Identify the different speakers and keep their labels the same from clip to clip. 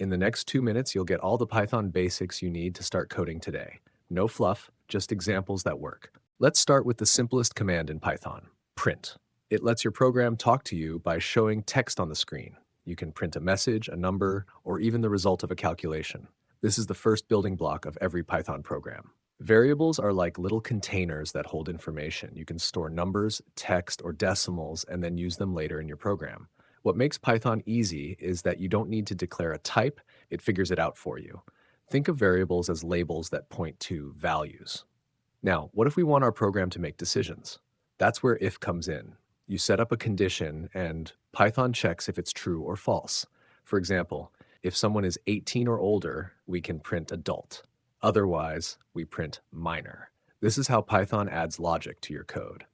Speaker 1: In the next 2 minutes, you'll get all the Python basics you need to start coding today. No fluff, just examples that work. Let's start with the simplest command in Python, print. It lets your program talk to you by showing text on the screen. You can print a message, a number, or even the result of a calculation. This is the first building block of every Python program. Variables are like little containers that hold information. You can store numbers, text, or decimals and then use them later in your program. What makes Python easy is that you don't need to declare a type, it figures it out for you. Think of variables as labels that point to values. Now, what if we want our program to make decisions? That's where if comes in. You set up a condition and Python checks if it's true or false. For example, if someone is 18 or older, we can print adult. Otherwise, we print minor. This is how Python adds logic to your code.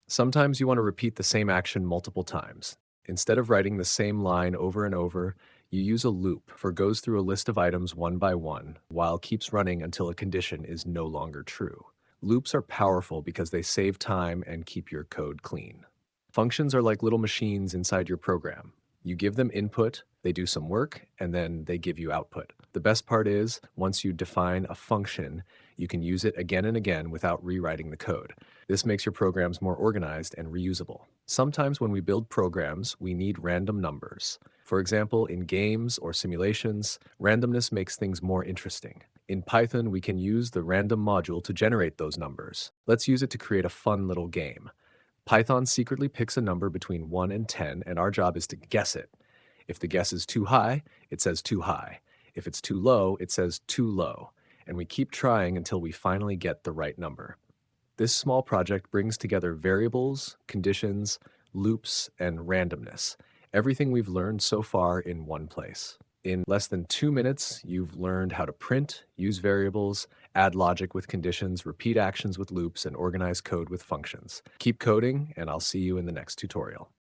Speaker 1: Sometimes you want to repeat the same action multiple times. Instead of writing the same line over and over, you use a loop for goes through a list of items one by one while keeps running until a condition is no longer true. Loops are powerful because they save time and keep your code clean. Functions are like little machines inside your program. You give them input, they do some work, and then they give you output. The best part is, once you define a function, you can use it again and again without rewriting the code. This makes your programs more organized and reusable. Sometimes when we build programs, we need random numbers. For example, in games or simulations, randomness makes things more interesting. In Python, we can use the random module to generate those numbers. Let's use it to create a fun little game. Python secretly picks a number between 1 and 10, and our job is to guess it. If the guess is too high, it says too high. If it's too low, it says too low. And we keep trying until we finally get the right number. This small project brings together variables, conditions, loops, and randomness. Everything we've learned so far in one place. In less than 2 minutes, you've learned how to print, use variables, add logic with conditions, repeat actions with loops, and organize code with functions. Keep coding, and I'll see you in the next tutorial.